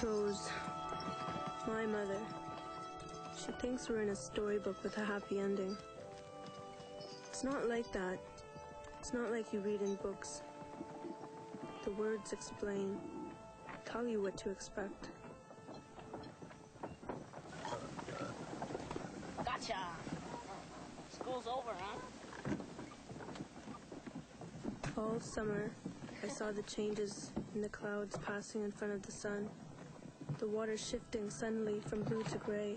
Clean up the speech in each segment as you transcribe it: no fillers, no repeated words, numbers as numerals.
Rose, my mother, she thinks we're in a storybook with a happy ending. It's not like that. It's not like you read in books. The words explain, tell you what to expect. Gotcha! School's over, huh? All summer, I saw the changes in the clouds passing in front of the sun, the water shifting suddenly from blue to gray.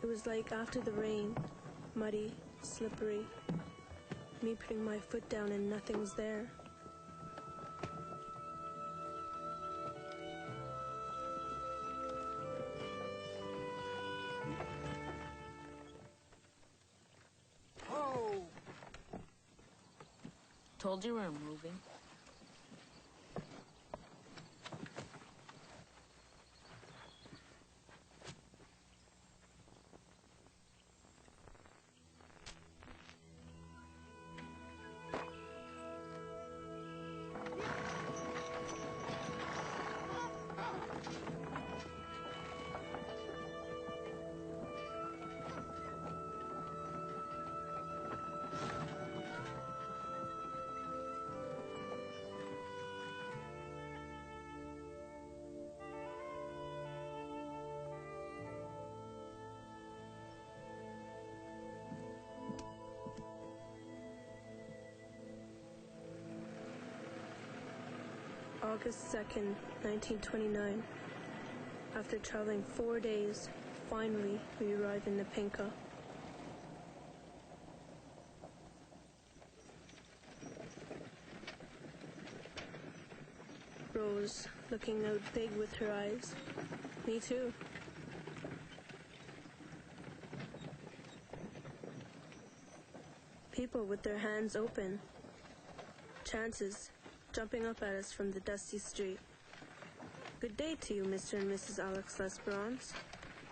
It was like after the rain, muddy, slippery, me putting my foot down and nothing's there. Whoa! Told you we were moving. August 2nd, 1929. After traveling 4 days, finally we arrive in Napinka. Rose, looking out big with her eyes. Me too. People with their hands open. Chances jumping up at us from the dusty street. Good day to you, Mr. and Mrs. Alex Lesperance.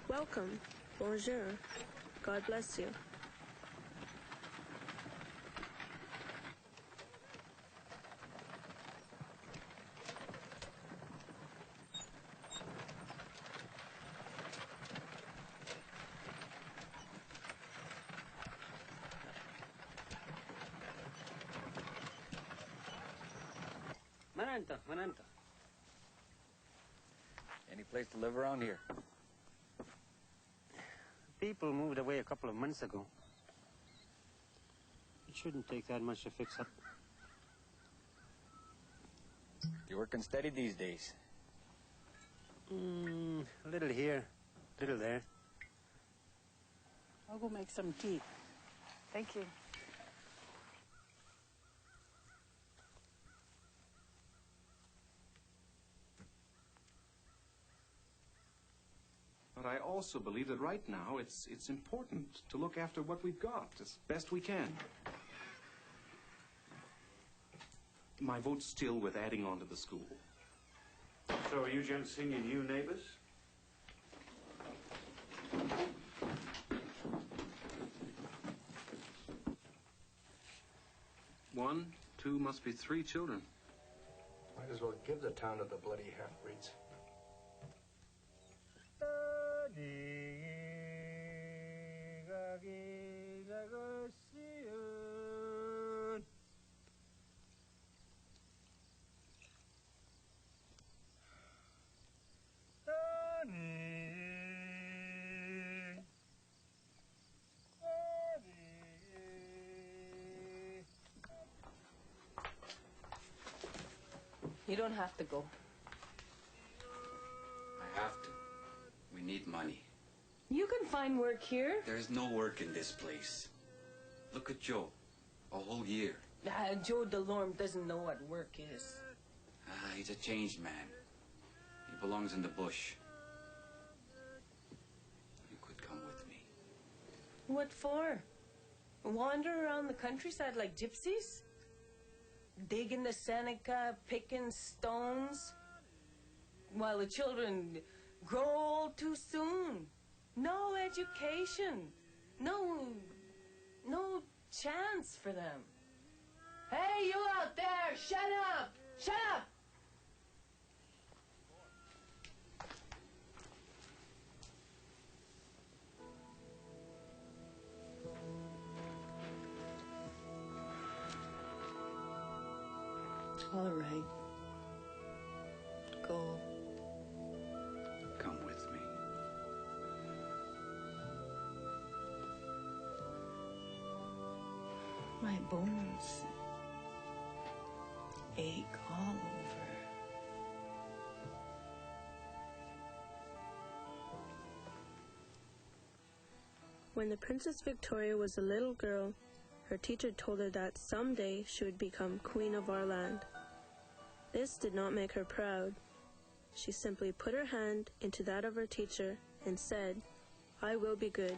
Welcome. Bonjour. God bless you. Mananta. Any place to live around here? People moved away a couple of months ago. It shouldn't take that much to fix up. You working steady these days? A little here, a little there. I'll go make some tea. Thank you. But I also believe that right now it's important to look after what we've got as best we can. My vote's still with adding on to the school. So are you gents singing new neighbors? One, two, must be 3 children. Might as well give the town to the bloody half-breeds. You don't have to go. I have to. We need money. You can find work here. There's no work in this place. Look at Joe. A whole year. Joe Delorme doesn't know what work is. He's a changed man. He belongs in the bush. You could come with me. What for? Wander around the countryside like gypsies? Digging the Seneca, picking stones, while the children grow old too soon. No education. No chance for them. Hey, you out there, shut up! Shut up! All right. Go. Come with me. My bones ache all over. When the Princess Victoria was a little girl, her teacher told her that someday she would become queen of our land. This did not make her proud. She simply put her hand into that of her teacher and said, "I will be good."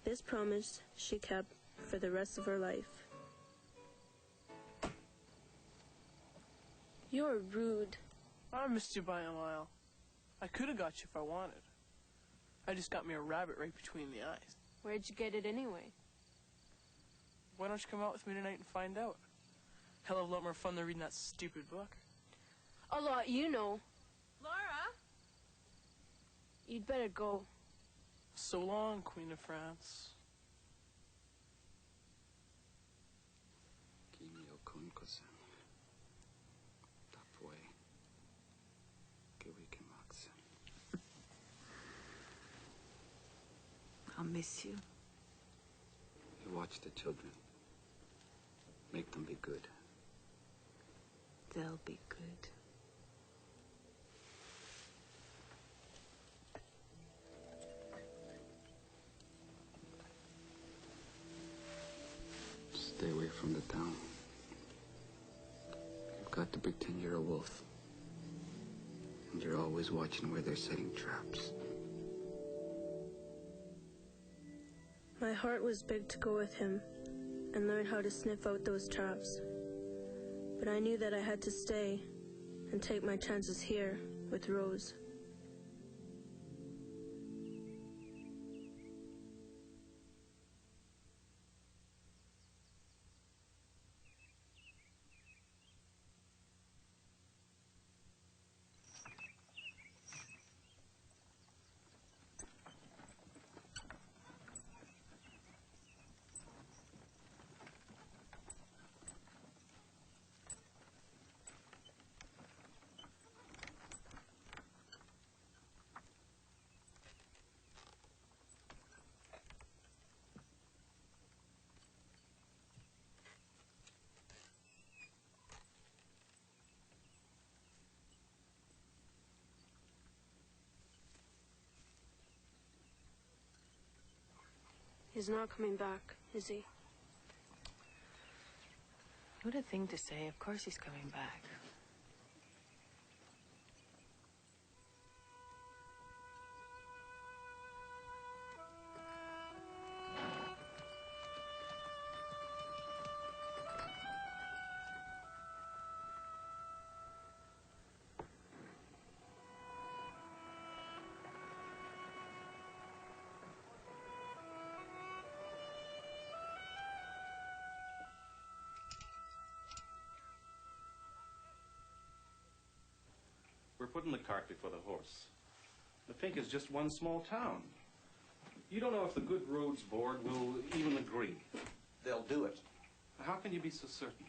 This promise she kept for the rest of her life. You're rude. I missed you by a mile. I could have got you if I wanted. I just got me a rabbit right between the eyes. Where'd you get it anyway? Why don't you come out with me tonight and find out? Hell of a lot more fun than reading that stupid book. A lot you know. Laura! You'd better go. So long, Queen of France. Kimio kunkosen. Tapue. Kiwikimaksen. I'll miss you. You watch the children. Make them be good. They'll be good. Stay away from the town. You've got to pretend you're a wolf. And you're always watching where they're setting traps. My heart was big to go with him and learn how to sniff out those traps. But I knew that I had to stay and take my chances here with Rose. He's not coming back, is he? What a thing to say. Of course he's coming back. We're putting the cart before the horse. The Fink is just one small town. You don't know if the Good Roads Board will even agree. They'll do it. How can you be so certain?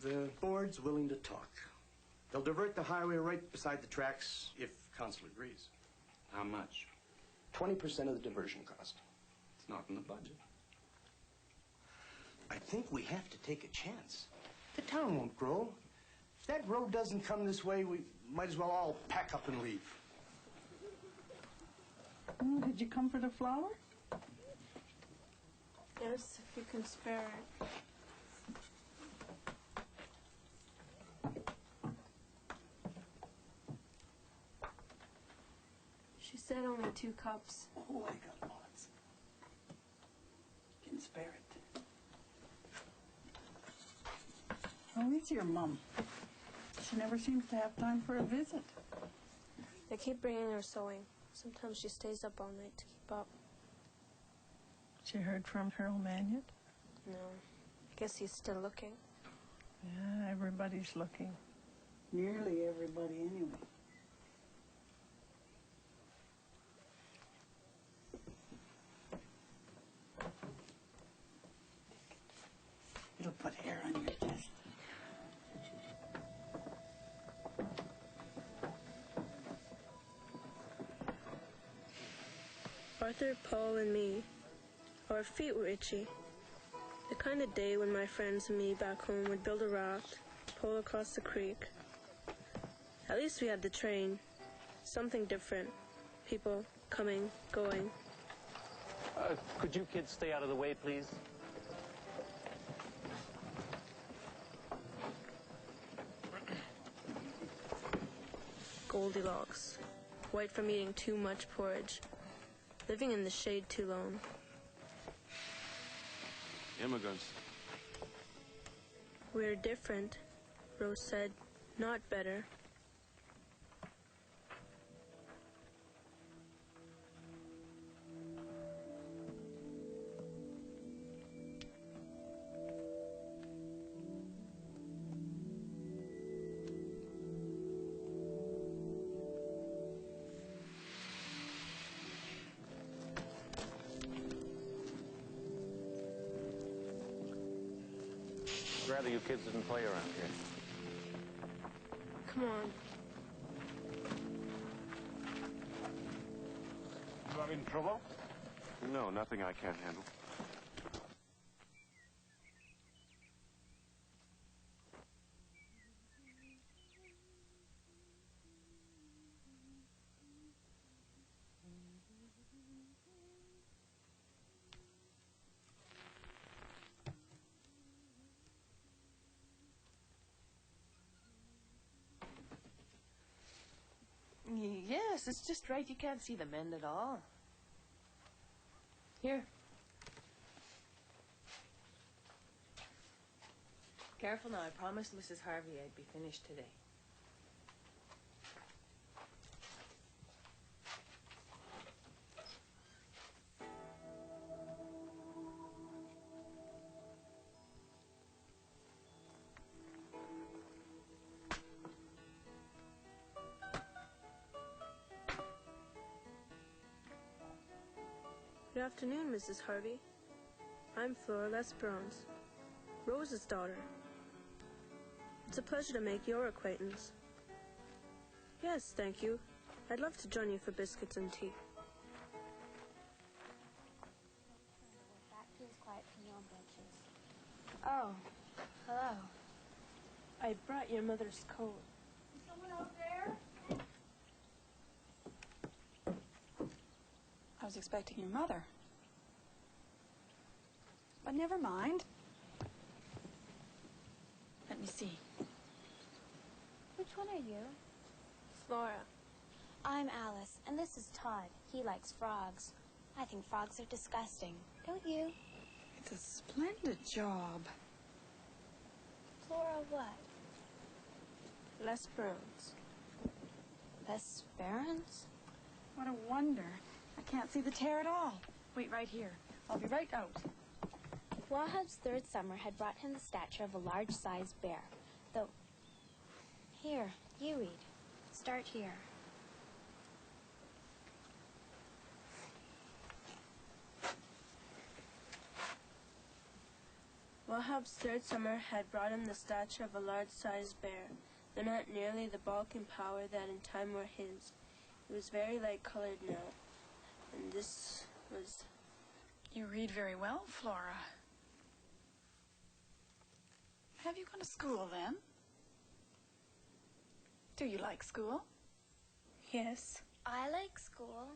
The board's willing to talk. They'll divert the highway right beside the tracks if council agrees. How much? 20% of the diversion cost. It's not in the budget. I think we have to take a chance. The town won't grow. If that road doesn't come this way, we might as well all pack up and leave. Did you come for the flour? Yes, if you can spare it. She said only 2 cups. Oh, I got lots. Can spare it. Oh, it's your mum. She never seems to have time for a visit. They keep bringing her sewing. Sometimes she stays up all night to keep up. She heard from her old man yet? No, I guess he's still looking. Yeah, everybody's looking. Nearly everybody, anyway. It'll put hair on your chest. Arthur, Paul, and me. Our feet were itchy. The kind of day when my friends and me back home would build a raft, pull across the creek. At least we had the train. Something different. People coming, going. Could you kids stay out of the way, please? Goldilocks. White from eating too much porridge. Living in the shade too long. Immigrants. We're different, Rose said. Not better. I'd rather you kids didn't play around here. Come on. You are in trouble? No, nothing I can't handle. Yes, it's just right. You can't see the mend at all. Here. Careful now. I promised Mrs. Harvey I'd be finished today. Good afternoon, Mrs. Harvey. I'm Flora Lesperance, Rose's daughter. It's a pleasure to make your acquaintance. Yes, thank you. I'd love to join you for biscuits and tea. Oh, hello. I brought your mother's coat. Is someone out there? I was expecting your mother. But never mind. Let me see. Which one are you? Flora. I'm Alice, and this is Todd. He likes frogs. I think frogs are disgusting. Don't you? It's a splendid job. Flora what? Lesperance. Lesperance? What a wonder. I can't see the tear at all. Wait right here. I'll be right out. Wahab's third summer had brought him the stature of a large-sized bear. Though, here, you read. Start here. Wahab's third summer had brought him the stature of a large-sized bear, though not nearly the bulk and power that in time were his. He was very light-colored now, and this was... You read very well, Flora. Have you gone to school, then? Do you like school? Yes. I like school.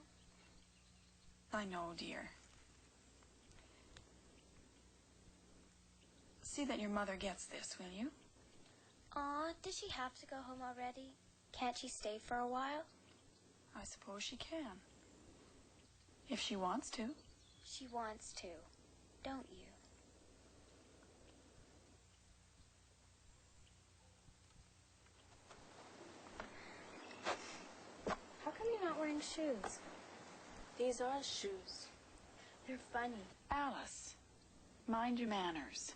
I know, dear. See that your mother gets this, will you? Aw, does she have to go home already? Can't she stay for a while? I suppose she can. If she wants to. She wants to, don't you? How come you're not wearing shoes? These are shoes. They're funny. Alice, mind your manners.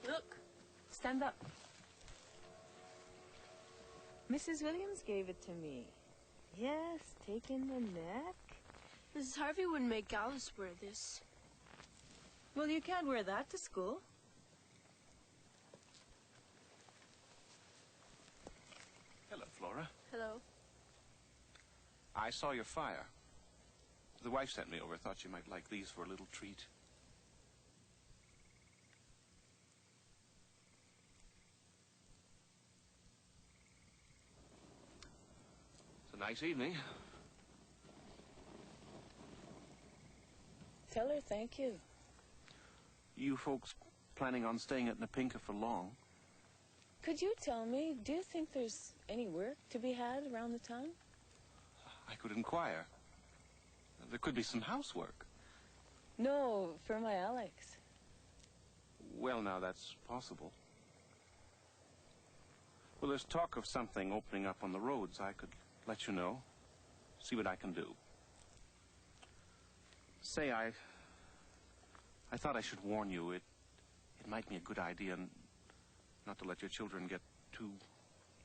Look. Stand up. Mrs. Williams gave it to me. Yes, taking the neck. Mrs. Harvey wouldn't make Alice wear this. Well, you can't wear that to school. Hello, Flora. Hello. I saw your fire. The wife sent me over. Thought you might like these for a little treat. It's a nice evening. Tell her thank you. You folks planning on staying at Napinka for long? Could you tell me, do you think there's any work to be had around the town? I could inquire. There could be some housework. No, for my Alex. Well, now, that's possible. Well, there's talk of something opening up on the roads. I could let you know. See what I can do. Say, I thought I should warn you. It might be a good idea not to let your children get too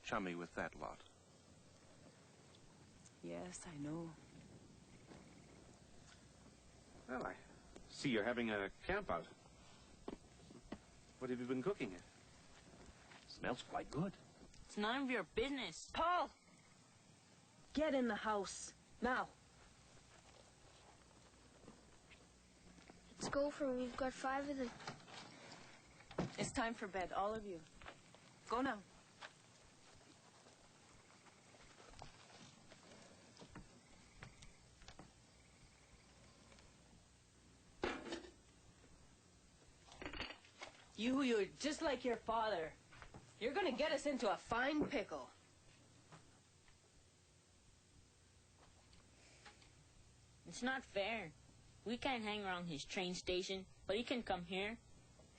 chummy with that lot. Yes, I know. Well, I see you're having a camp out. What have you been cooking? Smells quite good. It's none of your business. Paul! Get in the house. Now. Let's go for it. We've got 5 of them. It's time for bed, all of you. Go now. You're just like your father. You're gonna get us into a fine pickle. It's not fair. We can't hang around his train station, but he can come here.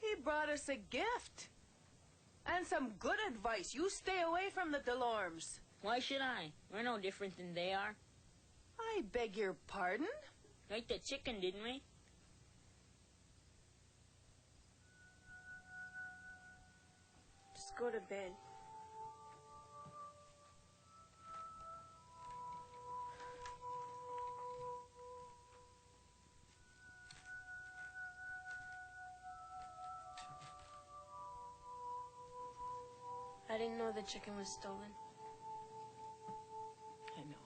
He brought us a gift. And some good advice. You stay away from the Delormes. Why should I? We're no different than they are. I beg your pardon? Like the chicken, didn't we? Just go to bed. I didn't know the chicken was stolen. I know.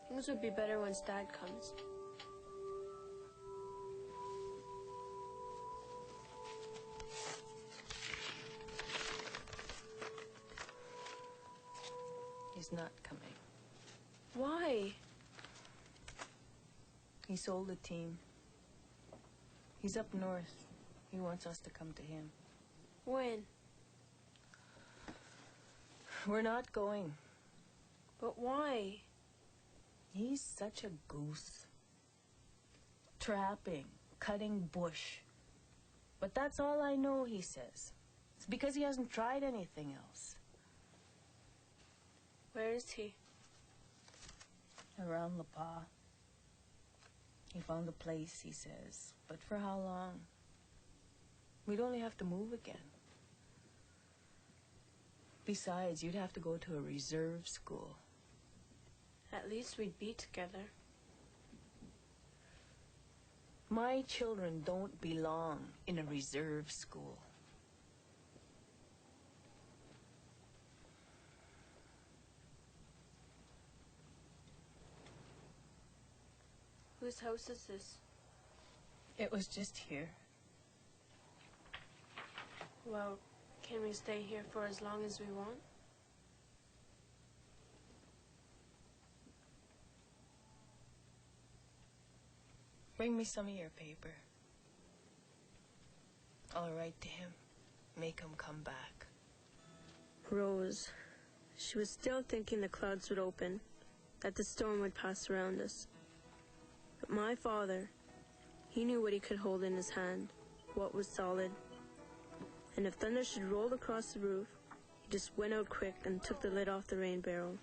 Things would be better once Dad comes. He's not coming. Why? He sold the team. He's up north. He wants us to come to him. When? We're not going. But why? He's such a goose. Trapping, cutting bush. But that's all I know, he says. It's because he hasn't tried anything else. Where is he? Around La Paz. He found a place, he says. But for how long? We'd only have to move again. Besides, you'd have to go to a reserve school. At least we'd be together. My children don't belong in a reserve school. Whose house is this? It was just here. Well, can we stay here for as long as we want? Bring me some of your paper. I'll write to him. Make him come back. Rose. She was still thinking the clouds would open, that the storm would pass around us. But my father, he knew what he could hold in his hand, what was solid. And if thunder should roll across the roof, he just went out quick and took the lid off the rain barrel.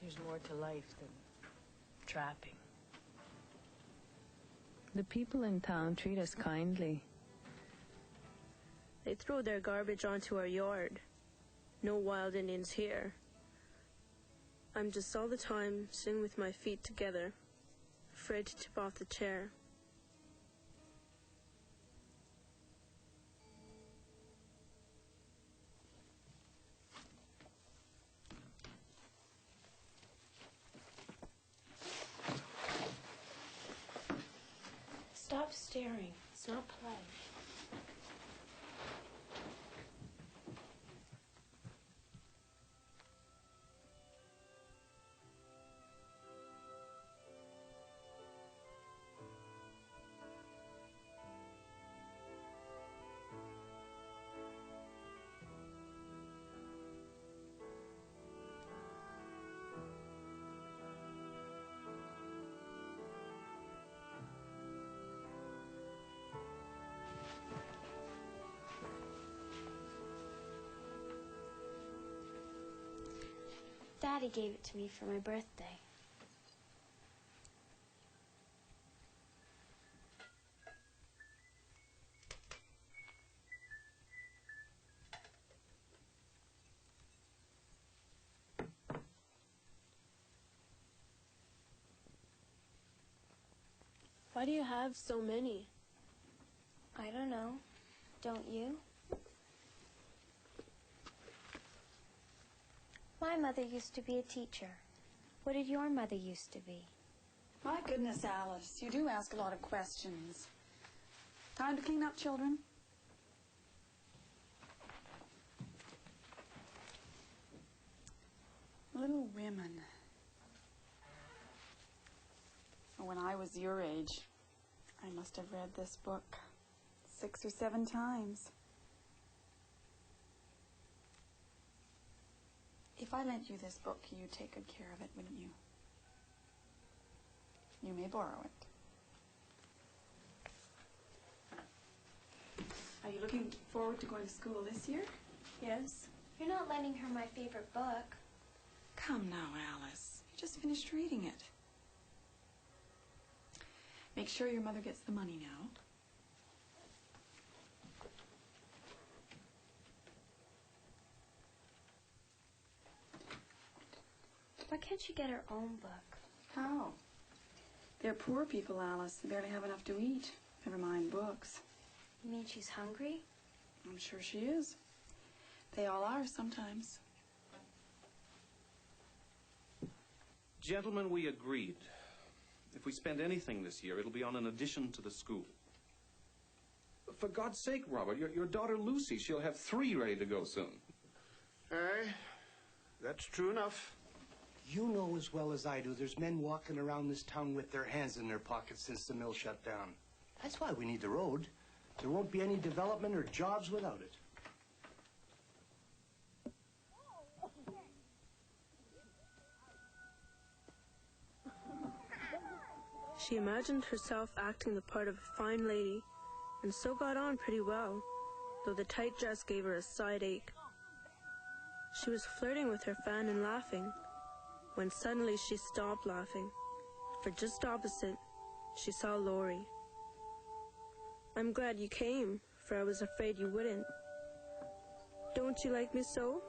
There's more to life than trapping. The people in town treat us kindly. They throw their garbage onto our yard. No wild Indians here. I'm just all the time sitting with my feet together, afraid to tip off the chair. Stop staring. It's not polite. Daddy gave it to me for my birthday. Why do you have so many? I don't know. Don't you? My mother used to be a teacher. What did your mother used to be? My goodness, Alice, you do ask a lot of questions. Time to clean up, children. Little Women. When I was your age, I must have read this book 6 or 7 times. If I lent you this book, you'd take good care of it, wouldn't you? You may borrow it. Are you looking forward to going to school this year? Yes. You're not lending her my favorite book. Come now, Alice. You just finished reading it. Make sure your mother gets the money now. Why can't she get her own book? How? They're poor people, Alice. They barely have enough to eat. Never mind books. You mean she's hungry? I'm sure she is. They all are sometimes. Gentlemen, we agreed. If we spend anything this year, it'll be on an addition to the school. For God's sake, Robert, your daughter Lucy, she'll have 3 ready to go soon. Aye, that's true enough. You know as well as I do, there's men walking around this town with their hands in their pockets since the mill shut down. That's why we need the road. There won't be any development or jobs without it. She imagined herself acting the part of a fine lady, and so got on pretty well, though the tight dress gave her a side ache. She was flirting with her fan and laughing, when suddenly she stopped laughing, for just opposite, she saw Laurie. I'm glad you came, for I was afraid you wouldn't. Don't you like me so?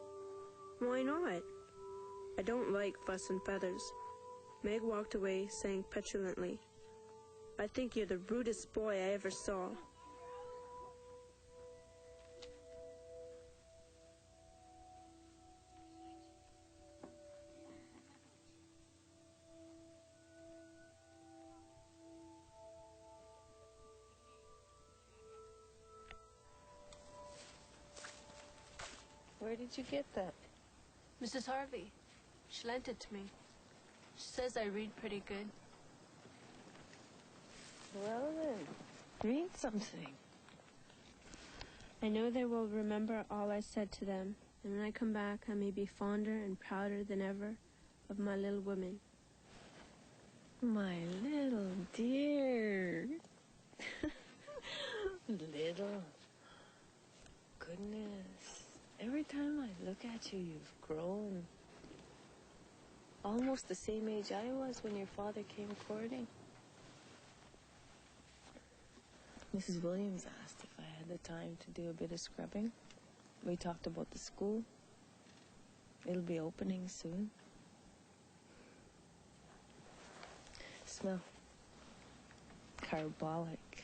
Why not? I don't like fuss and feathers. Meg walked away, saying petulantly, I think you're the rudest boy I ever saw. Where did you get that? Mrs. Harvey. She lent it to me. She says I read pretty good. Well then, read something. I know they will remember all I said to them, and when I come back I may be fonder and prouder than ever of my little women. My little dear. Little. Goodness. Every time I look at you, you've grown. Almost the same age I was when your father came courting. Mrs. Williams asked if I had the time to do a bit of scrubbing. We talked about the school. It'll be opening soon. Smell. Carbolic.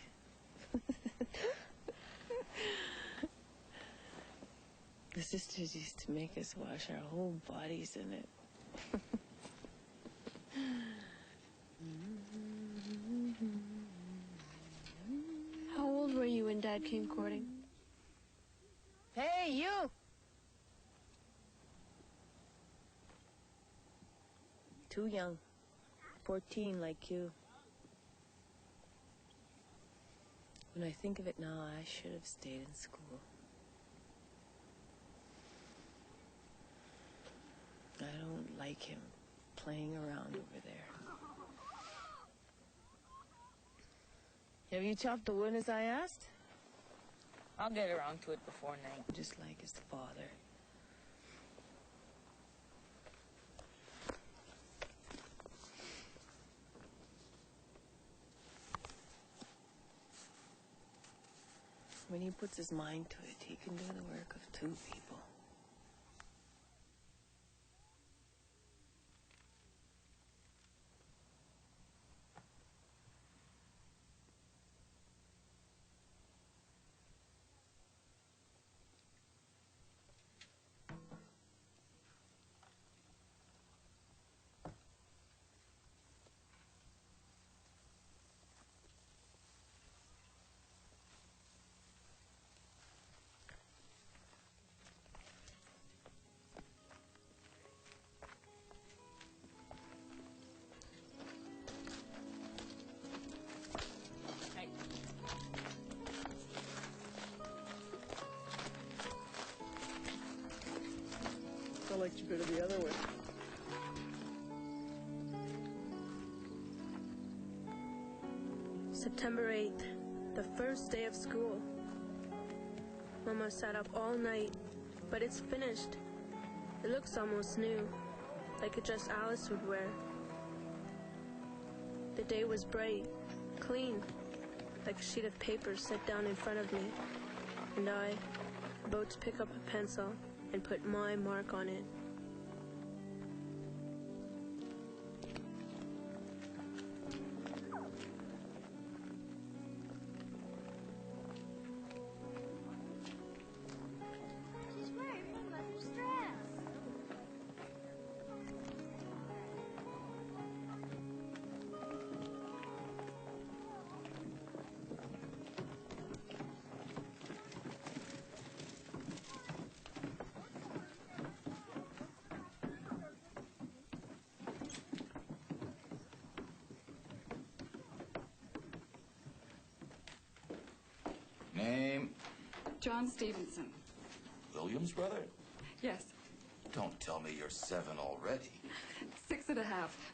The sisters used to make us wash our whole bodies in it. How old were you when Dad came courting? Hey, you! Too young. 14 like you. When I think of it now, I should have stayed in school. I don't like him playing around over there. Have you chopped the wood as I asked? I'll get around to it before night. Just like his father. When he puts his mind to it, he can do the work of two people. I liked you better the other way. September 8th, the first day of school. Mama sat up all night, but it's finished. It looks almost new, like a dress Alice would wear. The day was bright, clean, like a sheet of paper set down in front of me, and I, about to pick up a pencil and put my mark on it. She's wearing my mother's dress. Name? John Stevenson. Williams' brother? Yes, Don't tell me you're 7 already. 6.5,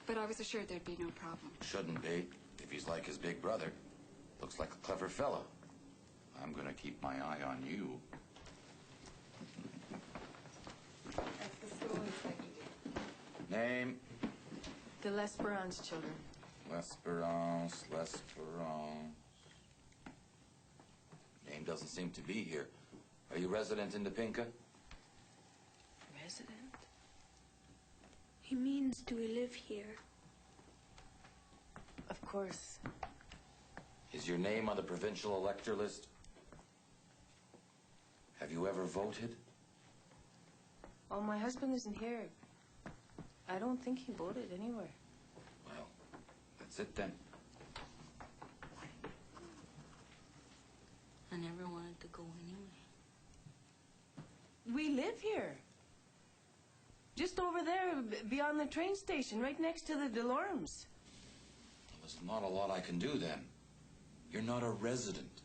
but I was assured there'd be no problem. Shouldn't be, if he's like his big brother. Looks like a clever fellow. I'm gonna keep my eye on you. That's the school inspector. Name? The L'Esperance children. L'Esperance. Name doesn't seem to be here. Are you resident in Topinka? Resident? He means, do we live here? Of course. Is your name on the provincial elector list? Have you ever voted? Oh, my husband isn't here. I don't think he voted anywhere. Well, that's it then. I never wanted to go anyway. We live here. Just over there, beyond the train station, right next to the Delormes. Well, there's not a lot I can do then. You're not a resident.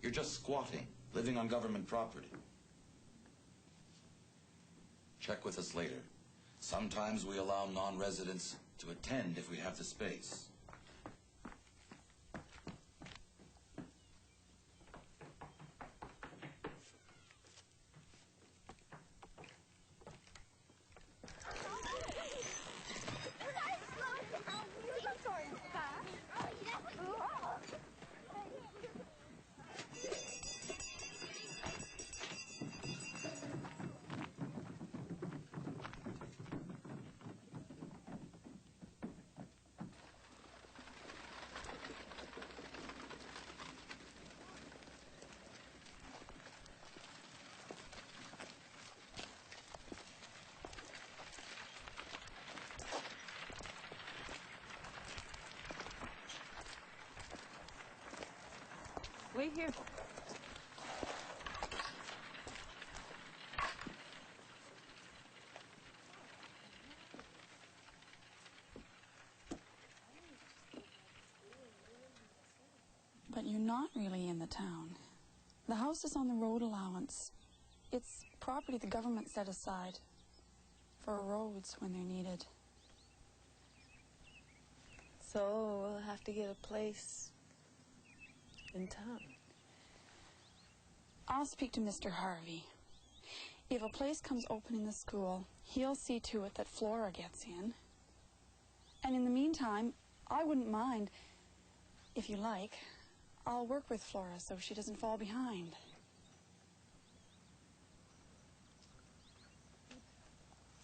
You're just squatting, living on government property. Check with us later. Sometimes we allow non-residents to attend if we have the space. wait here. But you're not really in the town. The house is on the road allowance. It's property the government set aside for roads when they're needed. So we'll have to get a place in town. I'll speak to Mr. Harvey. If a place comes open in the school, he'll see to it that Flora gets in. And in the meantime, I wouldn't mind, if you like, I'll work with Flora so she doesn't fall behind.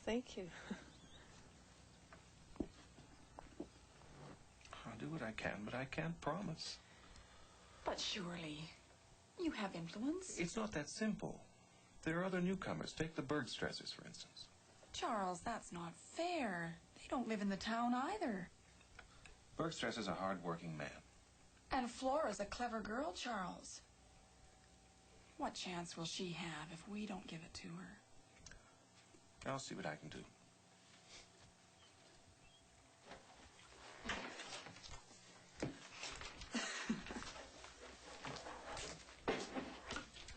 Thank you. I'll do what I can, but I can't promise. But surely, you have influence. It's not that simple. There are other newcomers. Take the Bergstrassers, for instance. Charles, that's not fair. They don't live in the town either. Bergstrasser's a hard-working man. And Flora's a clever girl, Charles. What chance will she have if we don't give it to her? I'll see what I can do.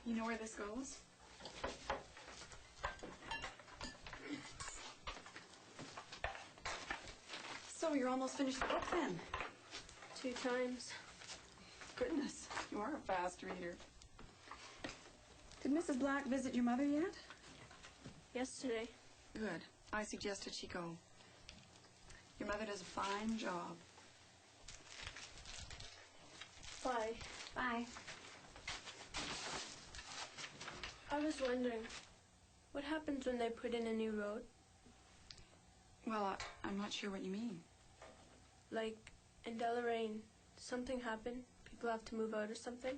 You know where this goes? So you're almost finished the book then? 2 times. Goodness, you are a fast reader. Did Mrs. Black visit your mother yet? Yesterday. Good. I suggested she go. Your mother does a fine job. Bye. Bye. I was wondering, what happens when they put in a new road? Well, I'm not sure what you mean. Like, in Deloraine, something happened? People have to move out or something?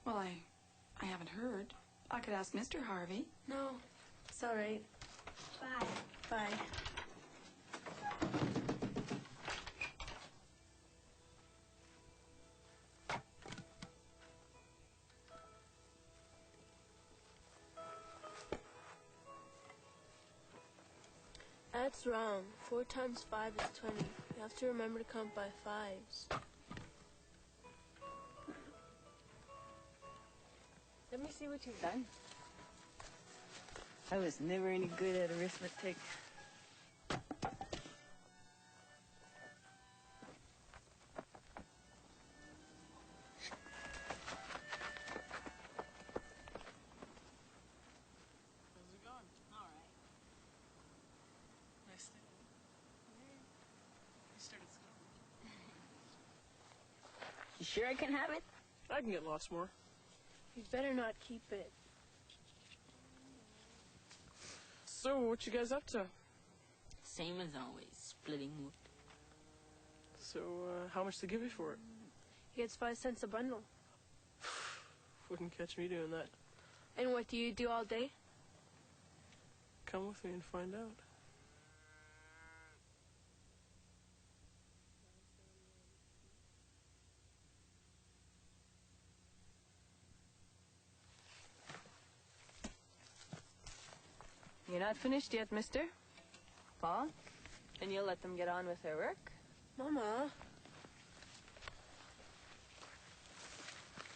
Well, I haven't heard. I could ask Mr. Harvey. No, it's all right. Bye. Bye. That's wrong. 4 times 5 is 20. You have to remember to count by 5s. Let me see what you've done. I was never any good at arithmetic. How's it going? All right. Nice thing. You started school. You sure I can have it? I can get lots more. You better not keep it. So, what you guys up to? Same as always, splitting wood. So, how much they give you for it? He gets 5 cents a bundle. Wouldn't catch me doing that. And what do you do all day? Come with me and find out. You're not finished yet, mister. Paul? And you'll let them get on with their work? Mama.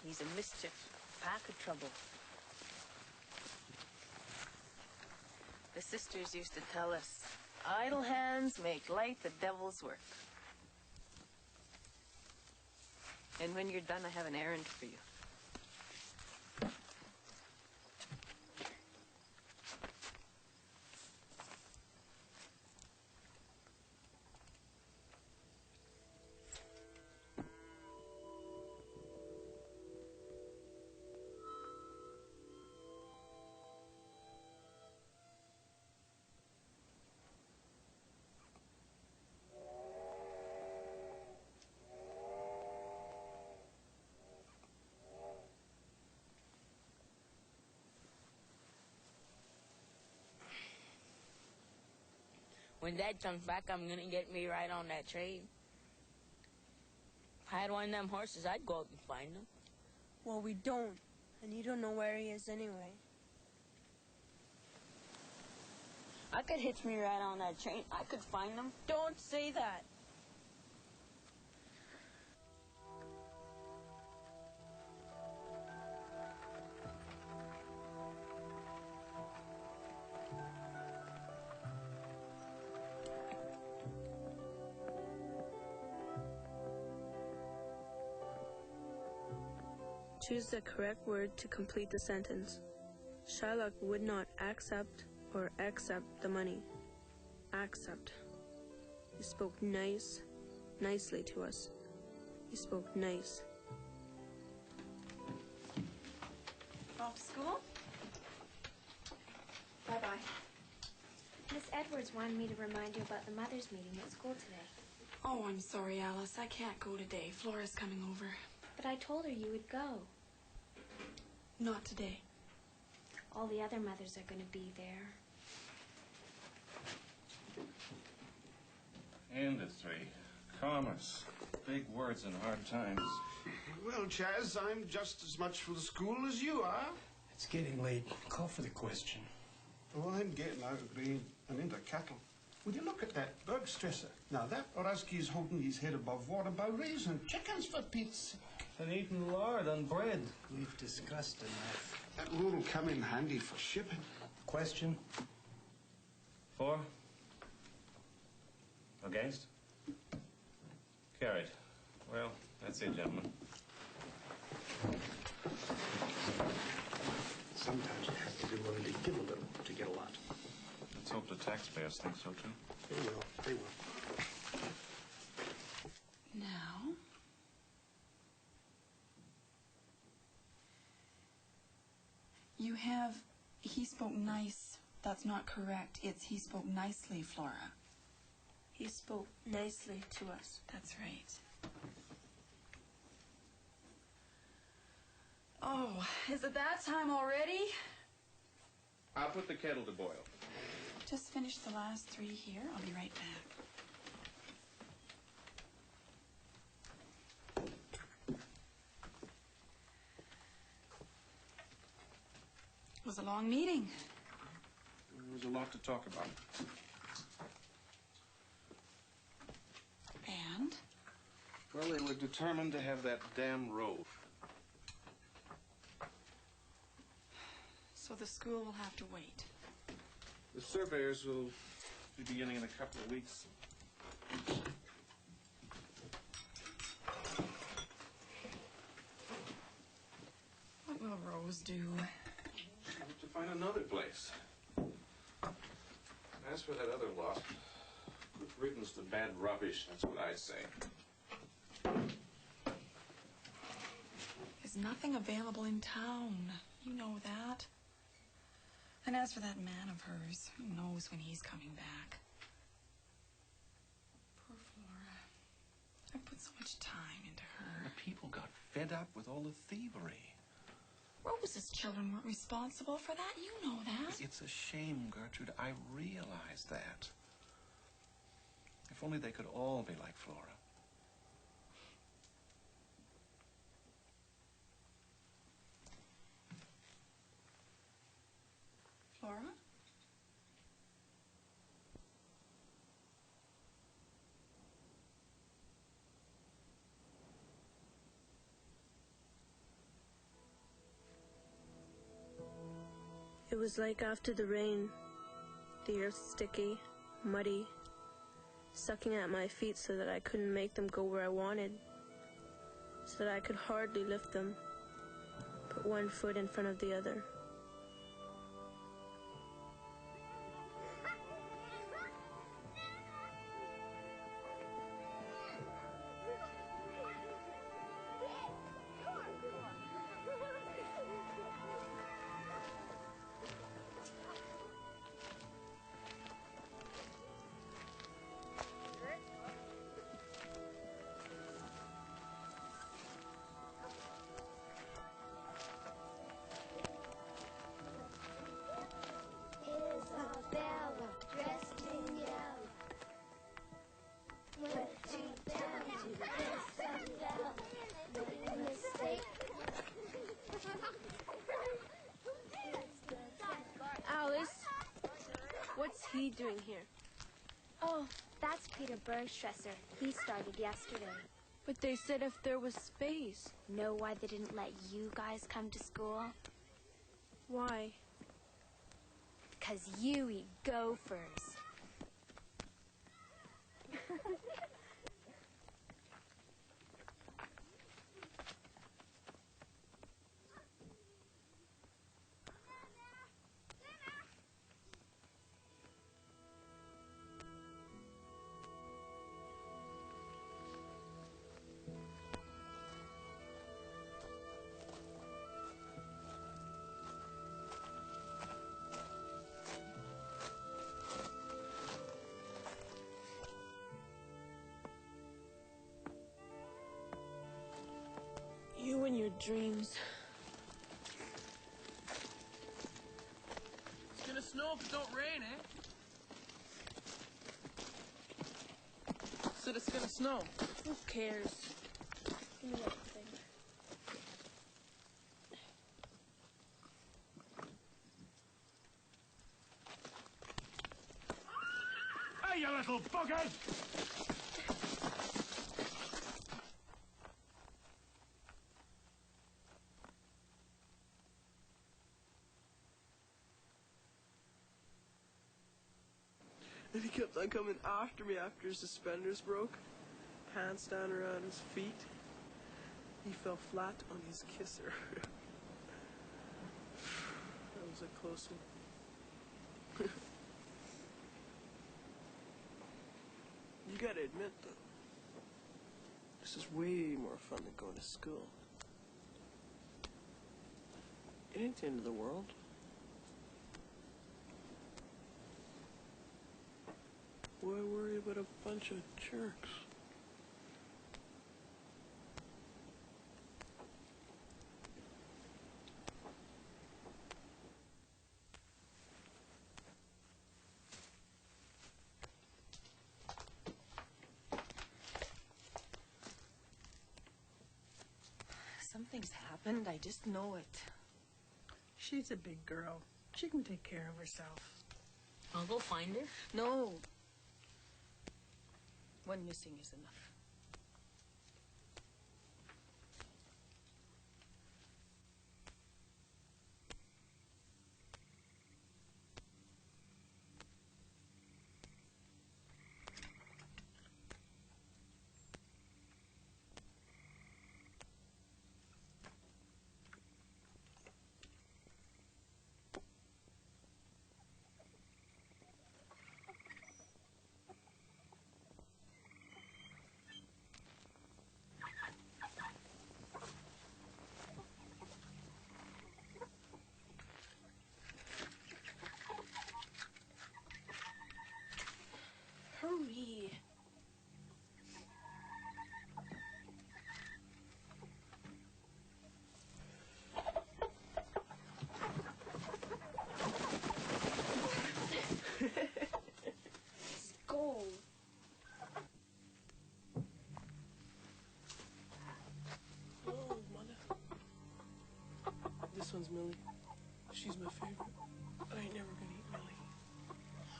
He's a mischief, pack of trouble. The sisters used to tell us, idle hands make light the devil's work. And when you're done, I have an errand for you. When Dad comes back, I'm gonna get me right on that train. If I had one of them horses, I'd go out and find them. Well, we don't. And you don't know where he is anyway. I could hitch me right on that train. I could find him. Don't say that. Choose the correct word to complete the sentence. Shylock would not accept or accept the money. Accept. He spoke nicely to us. He spoke nice. Off to school? Bye-bye. Miss Edwards wanted me to remind you about the mother's meeting at school today. Oh, I'm sorry, Alice. I can't go today. Flora's coming over. But I told her you would go. Not today. All the other mothers are going to be there. Industry, commerce, big words in hard times. Well, Chaz, I'm just as much for the school as you are. It's getting late. Call for the question. Oh, I'm getting out of grain and into cattle. Would you look at that berg stresser? Now, that Orozki's holding his head above water by raising chickens for Pete's. And eating lard on bread. We've discussed enough. That will come in handy for shipping. Question? For? Against? Carried. Well, that's it, gentlemen. Sometimes you have to be willing to give a little to get a lot. Let's hope the taxpayers think so, too. They will. They will. Now... You have, he spoke nice. That's not correct. It's he spoke nicely, Flora. He spoke nicely to us. That's right. Oh, is it that time already? I'll put the kettle to boil. Just finish the last 3 here. I'll be right back. It was a long meeting. There was a lot to talk about. And? Well, they were determined to have that damn road. So the school will have to wait. The surveyors will be beginning in a couple of weeks. What will Rose do? She'll have to find another place. As for that other lot, good riddance to bad rubbish, that's what I say. There's nothing available in town. You know that. And as for that man of hers, who knows when he's coming back? Poor Flora. I put so much time into her. The people got fed up with all the thievery. Rose's children weren't responsible for that. You know that. It's a shame, Gertrude. I realize that. If only they could all be like Flora. Flora? It was like after the rain, the earth sticky, muddy, sucking at my feet so that I couldn't make them go where I wanted, so that I could hardly lift them, put one foot in front of the other. doing here? Oh, that's Peter Bergstresser. He started yesterday. But they said if there was space. Know why they didn't let you guys come to school? Why? 'Cause you eat gophers. You and your dreams. It's gonna snow if it don't rain, eh? Said it's gonna snow. Who cares? Give me that thing. Hey, you little buggers! And he kept on coming after me after his suspenders broke. Pants down around his feet. He fell flat on his kisser. That was a close one. You gotta admit, though, this is way more fun than going to school. It ain't the end of the world. Why worry about a bunch of jerks? Something's happened. I just know it. She's a big girl. She can take care of herself. I'll go find her. No. One missing is enough. Hurry. Let's go. Oh, mother. This one's Millie. She's my favorite. I ain't never gonna eat Millie.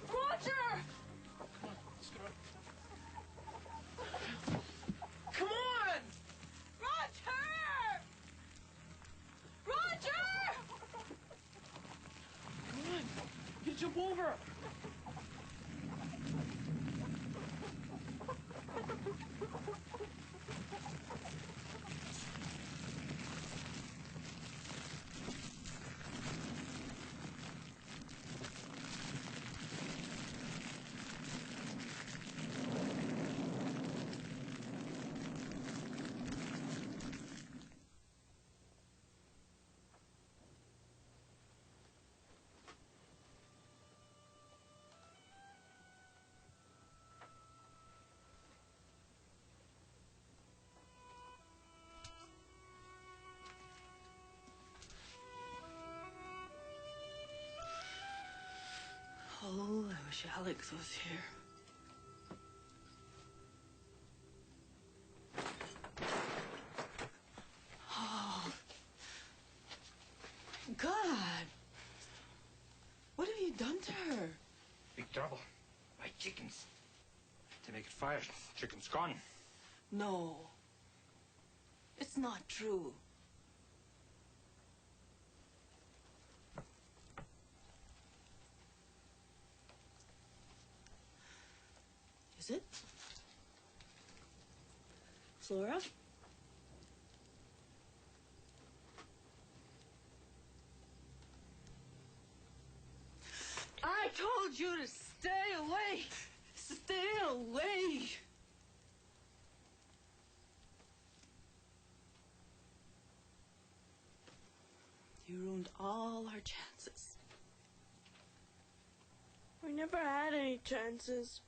Roger! Come on, let's go. Come on! Roger! Roger! Come on! Get jump over! Oh, I wish Alex was here. Oh, God. What have you done to her? Big trouble. My chickens. To make it fire, chicken's gone. No. It's not true. Is it? Flora? I told you to stay away! Stay away! You ruined all our chances. We never had any chances.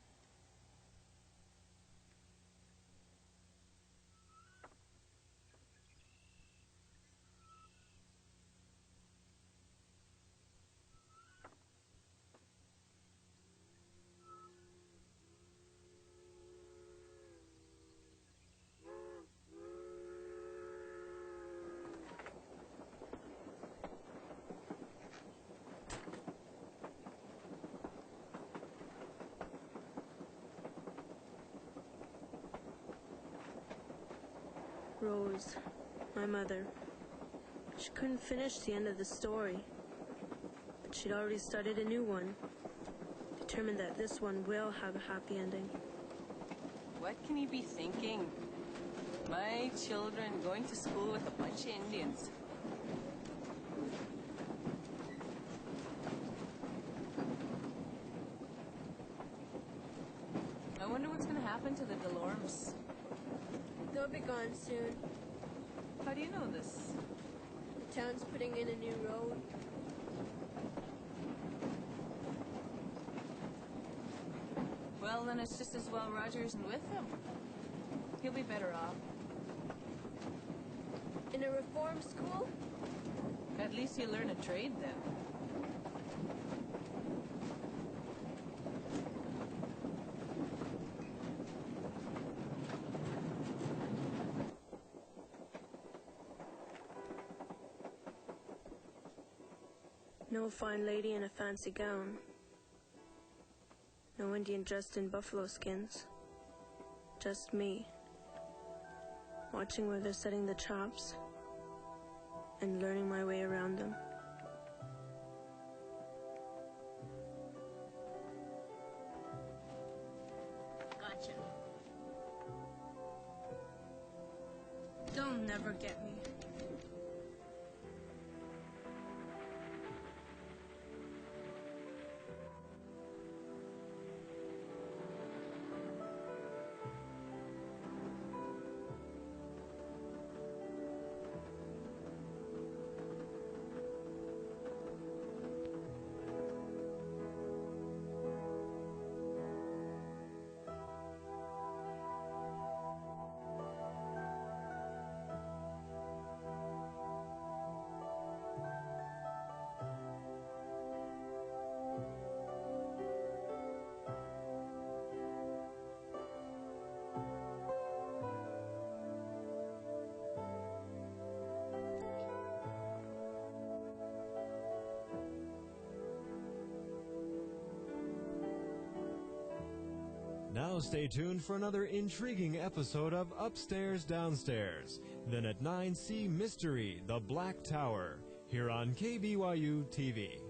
Rose, my mother. She couldn't finish the end of the story, but she'd already started a new one, determined that this one will have a happy ending. What can he be thinking? My children going to school with a bunch of Indians. I wonder what's going to happen to the Delormes. They'll be gone soon. How do you know this? The town's putting in a new road. Well, then it's just as well Roger isn't with them. He'll be better off. In a reform school? At least he'll learn a trade then. No fine lady in a fancy gown. No Indian dressed in buffalo skins. Just me. Watching where they're setting the traps. And learning my way around them. Gotcha. They'll never get me. Now stay tuned for another intriguing episode of Upstairs Downstairs. Then at 9, see Mystery, The Black Tower, here on KBYU TV.